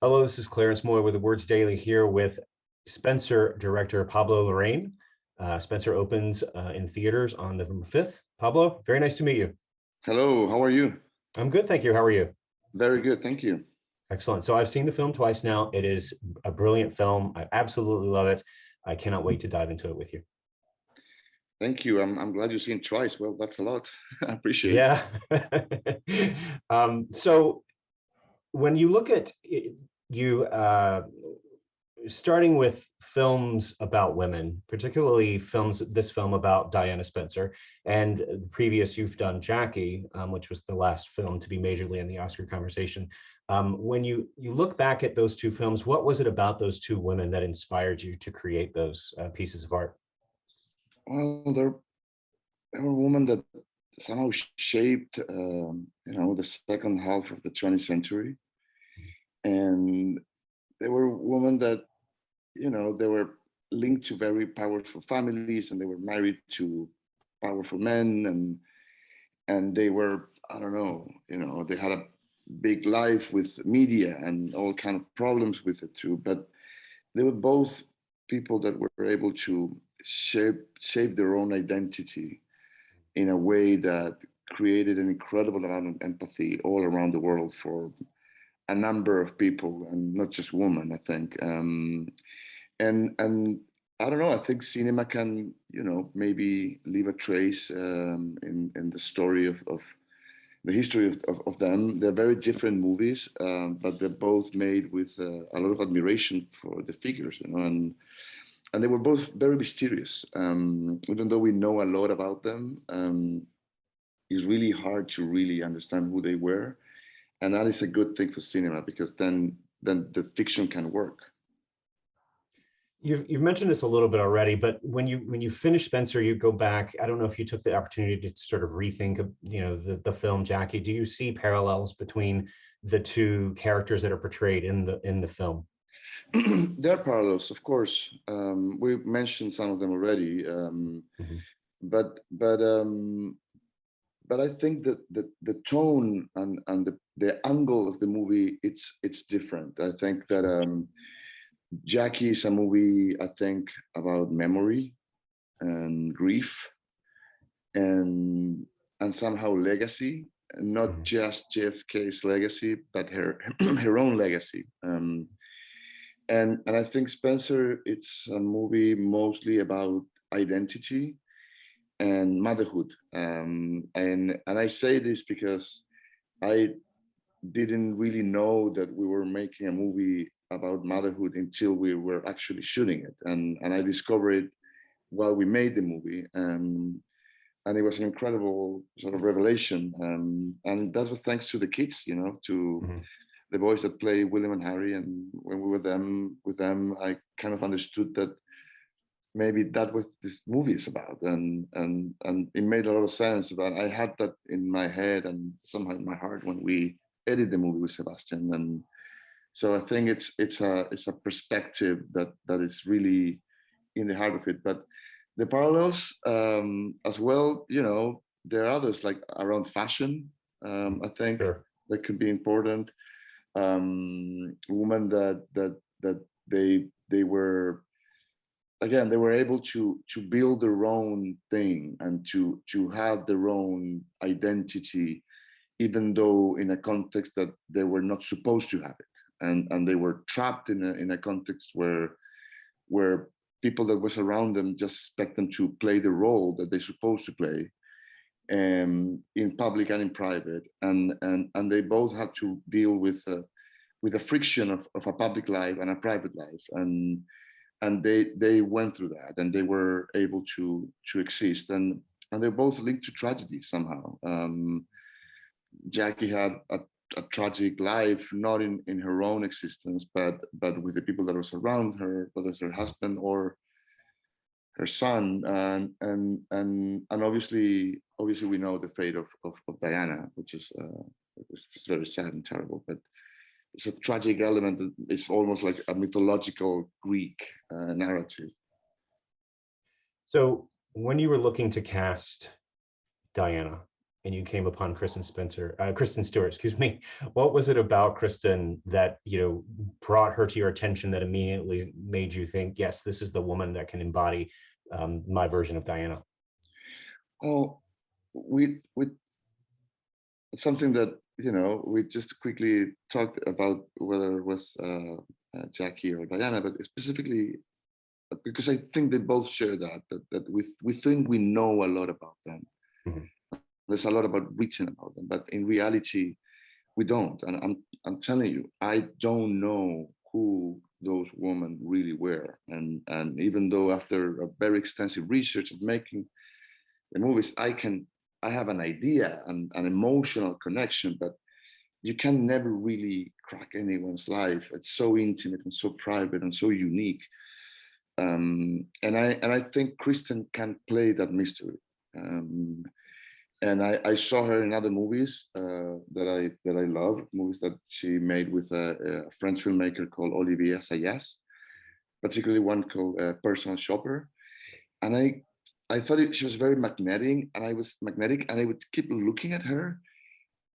Hello, this is Clarence Moy with the Words Daily here with Spencer director Pablo Larrain. Spencer opens in theaters on November 5th. Pablo, very nice to meet you. Hello, how are you? I'm good, thank you. How are you? Very good, thank you. Excellent. So I've seen the film twice now. It is a brilliant film. I absolutely love it. I cannot wait to dive into it with you. Thank you. I'm glad you've seen it twice. Well, that's a lot. I appreciate it. Yeah. So when you look at it, you starting with films about women, particularly this film about Diana Spencer, and the previous you've done Jackie, which was the last film to be majorly in the Oscar conversation. When you look back at those two films, what was it about those two women that inspired you to create those pieces of art? Well, there were women that somehow shaped, the second half of the 20th century, and they were women that, they were linked to very powerful families, and they were married to powerful men, and they were, I don't know, they had a big life with media and all kind of problems with it too. But they were both people that were able to shape their own identity in a way that created an incredible amount of empathy all around the world for a number of people, and not just women, I think. And I don't know, I think cinema can, maybe leave a trace in the story of the history of them. They're very different movies, but they're both made with a lot of admiration for the figures, and they were both very mysterious. Even though we know a lot about them, it's really hard to really understand who they were, and that is a good thing for cinema, because then the fiction can work. You've mentioned this a little bit already, but when you finish Spencer, you go back. I don't know if you took the opportunity to sort of rethink of, the film Jackie. Do you see parallels between the two characters that are portrayed in the film? There are parallels, of course. We mentioned some of them already, Mhm. but I think that the tone and the angle of the movie, it's different. I think that Jackie is a movie, I think, about memory and grief and somehow legacy, not Mhm. just JFK's legacy, but her her own legacy. And I think Spencer, it's a movie mostly about identity and motherhood. And I say this because I didn't really know that we were making a movie about motherhood until we were actually shooting it, and I discovered it while we made the movie, and it was an incredible sort of revelation, and that was thanks to the kids, to Mhm. the boys that play William and Harry. And when we were with them, I kind of understood that maybe that was this movie is about, and it made a lot of sense. But I had that in my head and somehow in my heart when we edited the movie with Sebastian. And so I think it's a perspective that is really in the heart of it. But the parallels, as well, there are others, like around fashion. I think Sure. that could be important. Women that they were, again, they were able to build their own thing and to have their own identity, even though in a context that they were not supposed to have it, and they were trapped in a context where people that was around them just expect them to play the role that they're supposed to play, in public and in private, and they both had to deal with the friction of a public life and a private life, and they went through that, and they were able to exist, and they're both linked to tragedy somehow. Jackie had a tragic life, not in her own existence, but with the people that was around her, whether it's her husband or her son, and obviously we know the fate of Diana, which is it's very sad and terrible, but it's a tragic element. It's almost like a mythological Greek narrative. So when you were looking to cast Diana and you came upon Kristen Stewart, excuse me. What was it about Kristen that, brought her to your attention that immediately made you think, yes, this is the woman that can embody my version of Diana? Oh, we something that we just quickly talked about, whether it was Jackie or Diana, but specifically because I think they both share that we think we know a lot about them. Mhm. There's a lot about written about them, but in reality, we don't. And I'm telling you, I don't know who those women really were. And even though after a very extensive research of making the movies, I have an idea and an emotional connection, but you can never really crack anyone's life. It's so intimate and so private and so unique. And I think Kristen can play that mystery. Um, and I saw her in other movies that I love, movies that she made with a French filmmaker called Olivier Assayas, particularly one called Personal Shopper. And I thought she was very magnetic, and I would keep looking at her,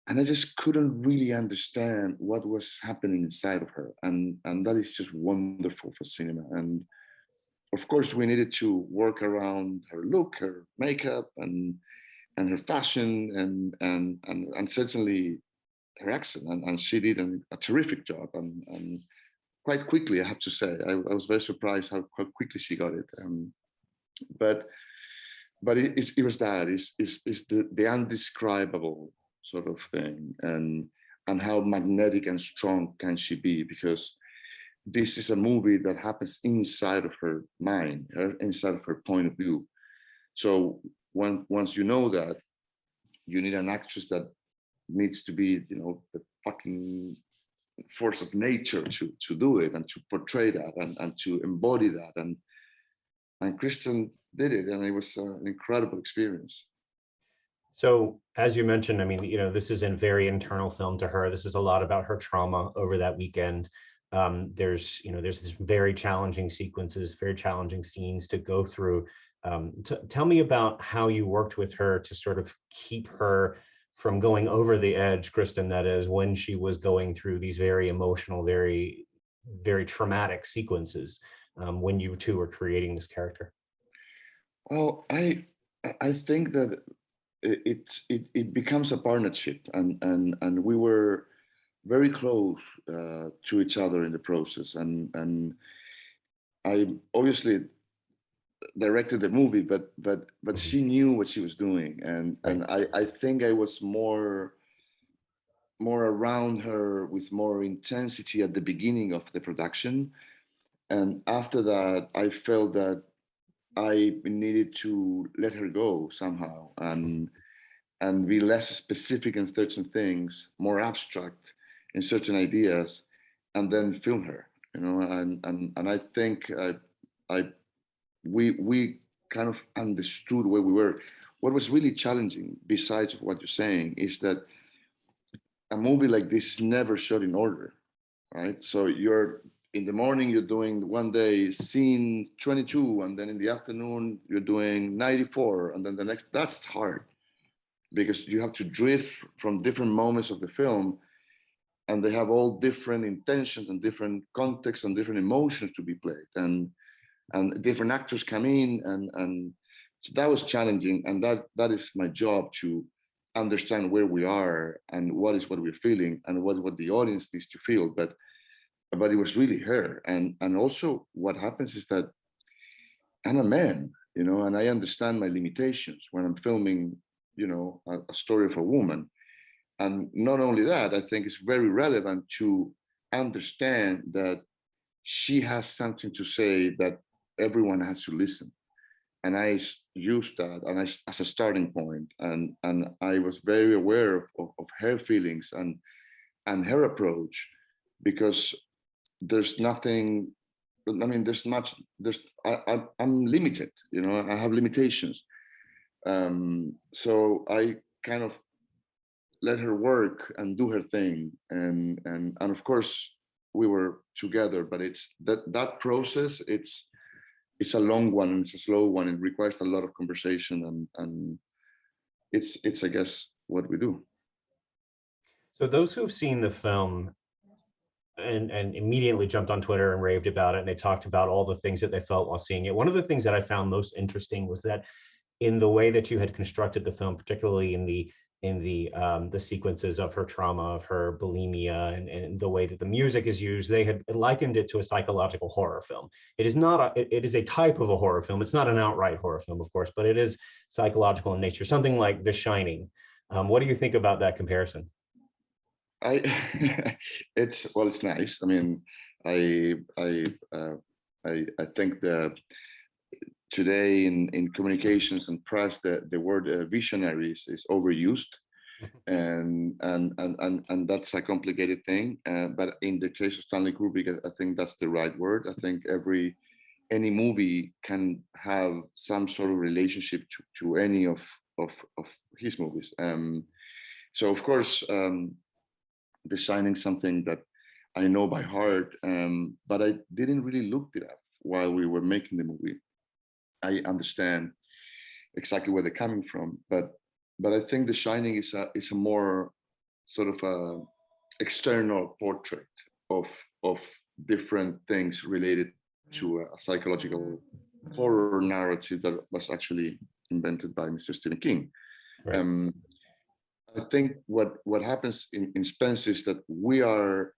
and I just couldn't really understand what was happening inside of her, and that is just wonderful for cinema. And of course, we needed to work around her look, her makeup, and her fashion, and certainly her accent, and she did a terrific job, and quite quickly, I have to say, I was very surprised how quickly she got it. But it was that it's the undescribable sort of thing, and how magnetic and strong can she be, because this is a movie that happens inside of her mind, inside of her point of view. So once you know that, you need an actress that needs to be, the fucking force of nature to do it, and to portray that, and to embody that. And Kristen did it, and it was an incredible experience. So, as you mentioned, I mean, this is a very internal film to her. This is a lot about her trauma over that weekend. There's this very challenging sequences, very challenging scenes to go through. Tell me about how you worked with her to sort of keep her from going over the edge, Kristen, that is, when she was going through these very emotional, very, very traumatic sequences, when you two were creating this character. Well, I think that it becomes a partnership, and we were very close to each other in the process, and I obviously directed the movie, but Mhm. she knew what she was doing, and Right. I think I was more around her with more intensity at the beginning of the production, and after that I felt that I needed to let her go somehow, and be less specific in certain things, more abstract in certain ideas, and then film her. And I think I we kind of understood where we were. What was really challenging, besides what you're saying, is that a movie like this is never shot in order, right? So you're in the morning, you're doing one day scene 22, and then in the afternoon you're doing 94, and then the next. That's hard, because you have to drift from different moments of the film, and they have all different intentions and different contexts and different emotions to be played, and different actors come in, and so that was challenging, and that is my job, to understand where we are and what we're feeling, and what the audience needs to feel. But it was really her, and also what happens is that I'm a man, and I understand my limitations when I'm filming, a story of a woman. And not only that, I think it's very relevant to understand that she has something to say that everyone has to listen. And I used that as a starting point, and I was very aware of her feelings and her approach, because there's nothing. I mean, there's much. I'm limited. I have limitations. So I kind of let her work and do her thing, and of course we were together. But it's that process. It's a long one, and it's a slow one. It requires a lot of conversation, and it's I guess what we do. So those who've seen the film and immediately jumped on Twitter and raved about it, and they talked about all the things that they felt while seeing it. One of the things that I found most interesting was that in the way that you had constructed the film, particularly in the sequences of her trauma, of her bulimia, and the way that the music is used, they had likened it to a psychological horror film. It is not it is a type of a horror film. It's not an outright horror film, of course, but it is psychological in nature, something like The Shining. What do you think about that comparison? I it's nice. I mean, I I uh, I think that today in communications and press, the word visionary is overused, and that's a complicated thing. But in the case of Stanley Kubrick, I think that's the right word. I think any movie can have some sort of relationship to any of his movies. So of course, The Shining something that I know by heart, but I didn't really look it up while we were making the movie. I understand exactly where they're coming from, but I think The Shining is a more sort of a external portrait of different things related to a psychological horror narrative that was actually invented by Mr. Stephen King. Right. I think what happens in Spence is that we are,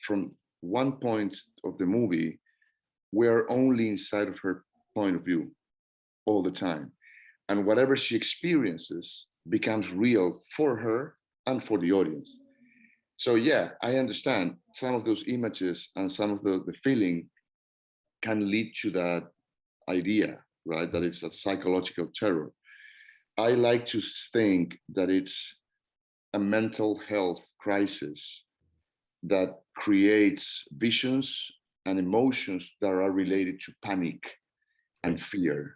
from one point of the movie, we are only inside of her point of view all the time. And whatever she experiences becomes real for her and for the audience. So yeah, I understand some of those images and some of the feeling can lead to that idea, right? That it's a psychological terror. I like to think that it's a mental health crisis that creates visions and emotions that are related to panic and fear.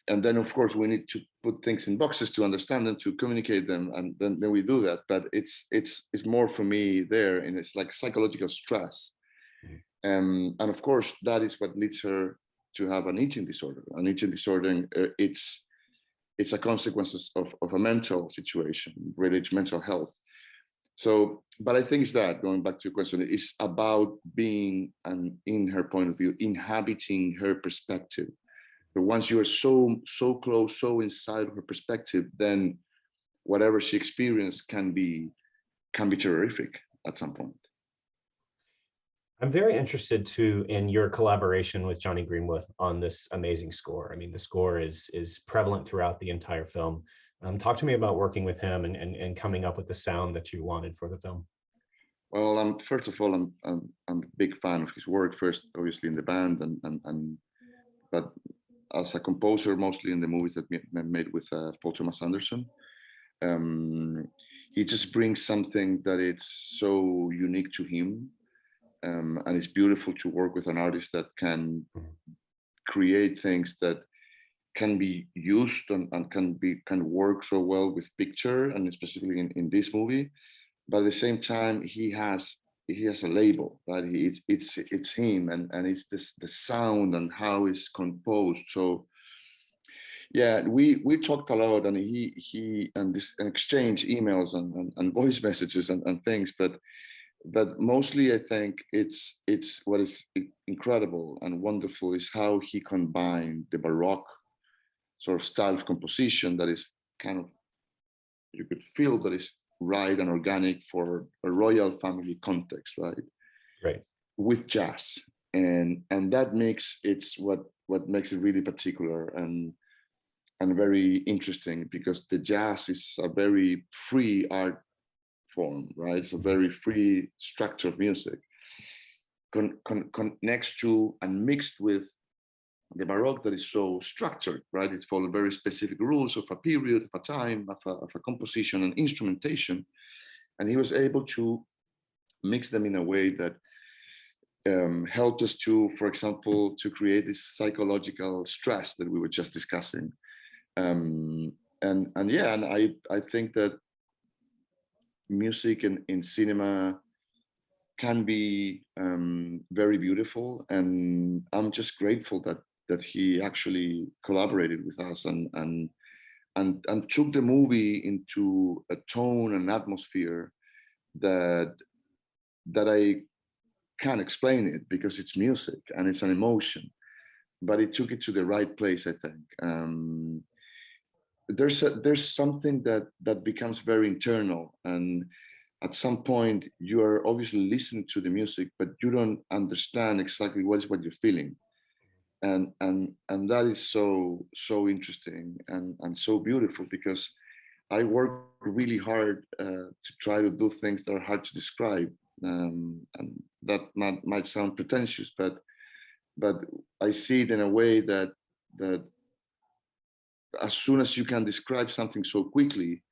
And then, of course, we need to put things in boxes to understand them, to communicate them, and then we do that. But it's more for me there, and it's like psychological stress. And of course, that is what leads her to have an eating disorder. An eating disorder, it's a consequence of a mental situation related to mental health. So, but I think it's that, going back to your question, it's about being, and in her point of view, inhabiting her perspective. But once you are so close, so inside of her perspective, then whatever she experienced can be terrific at some point. I'm very interested too in your collaboration with Johnny Greenwood on this amazing score. I mean, the score is prevalent throughout the entire film. Talk to me about working with him and coming up with the sound that you wanted for the film. Well, first of all, I'm a big fan of his work. First, obviously in the band, but as a composer, mostly in the movies that I made with Paul Thomas Anderson. He just brings something that it's so unique to him. And it's beautiful to work with an artist that can create things that can be used and can work so well with picture, and specifically in this movie. But at the same time, he has a label, right? It's him, and it's the sound and how it's composed. So yeah, we talked a lot, and he and exchange emails and voice messages and things, but mostly I think it's what is incredible and wonderful is how he combined the Baroque sort of style of composition that is kind of, you could feel that is right and organic for a royal family context, right? Right. With jazz, and that makes what makes it really particular and very interesting, because the jazz is a very free art form, right? It's a very free structure of music, connects to and mixed with the Baroque that is so structured, right? It follows very specific rules of a period, of a time, of a composition and instrumentation. And he was able to mix them in a way that helped us to, for example, to create this psychological stress that we were just discussing. And I think that music in cinema can be very beautiful, and I'm just grateful that he actually collaborated with us and and took the movie into a tone and atmosphere that I can't explain it, because it's music and it's an emotion, but it took it to the right place, I think. There's something that becomes very internal, and at some point you are obviously listening to the music, but you don't understand exactly what you're feeling, and that is so interesting and so beautiful, because I work really hard to try to do things that are hard to describe, and that might sound pretentious, but I see it in a way that as soon as you can describe something so quickly,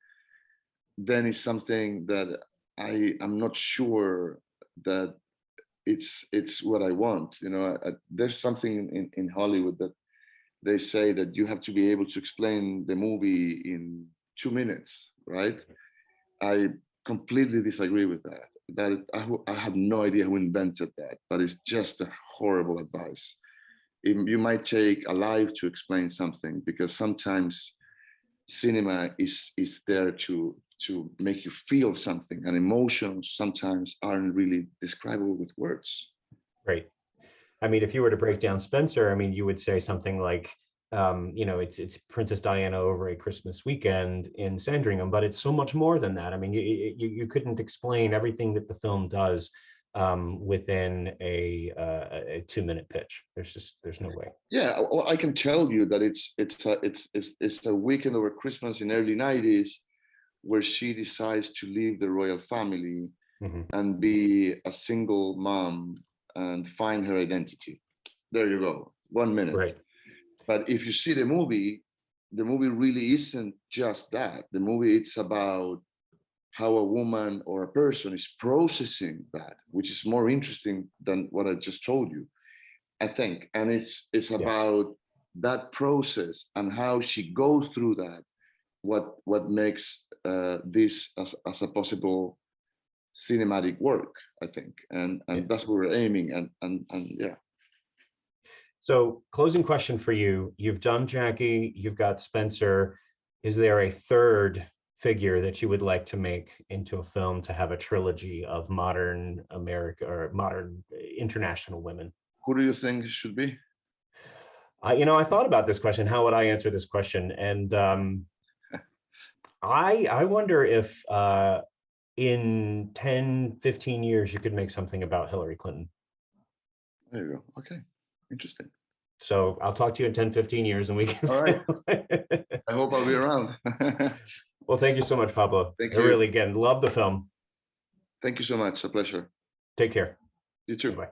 then it's something that I am not sure that it's what I want. You know, there's something in Hollywood that they say that you have to be able to explain the movie in 2 minutes, right? I completely disagree with that. I have no idea who invented that, but it's just a horrible advice. You might take a life to explain something, because sometimes cinema is there to make you feel something, and emotions sometimes aren't really describable with words. Right. I mean, if you were to break down Spencer, I mean, you would say something like, you know, it's Princess Diana over a Christmas weekend in Sandringham, but it's so much more than that. I mean, you couldn't explain everything that the film does within a 2-minute pitch. There's no way. Yeah, well, I can tell you that it's a weekend over Christmas in early 90s, where she decides to leave the royal family and be a single mom and find her identity. There you go, 1 minute. Right. But if you see the movie really isn't just that. The movie, it's about how a woman or a person is processing that, which is more interesting than what I just told you, I think. And it's about that process and how she goes through that, what makes this as a possible cinematic work, I think. And that's what we're aiming, and yeah. So, closing question for you. You've done Jackie, you've got Spencer. Is there a third figure that you would like to make into a film to have a trilogy of modern America or modern international women? Who do you think it should be? You know, I thought about this question. How would I answer this question? And I wonder if in 10, 15 years, you could make something about Hillary Clinton. There you go. Okay. Interesting. So I'll talk to you in 10, 15 years and we can. All right. I hope I'll be around. Well, thank you so much, Pablo. Thank I you. really, again, love the film. Thank you so much. A pleasure. Take care. You too. Bye.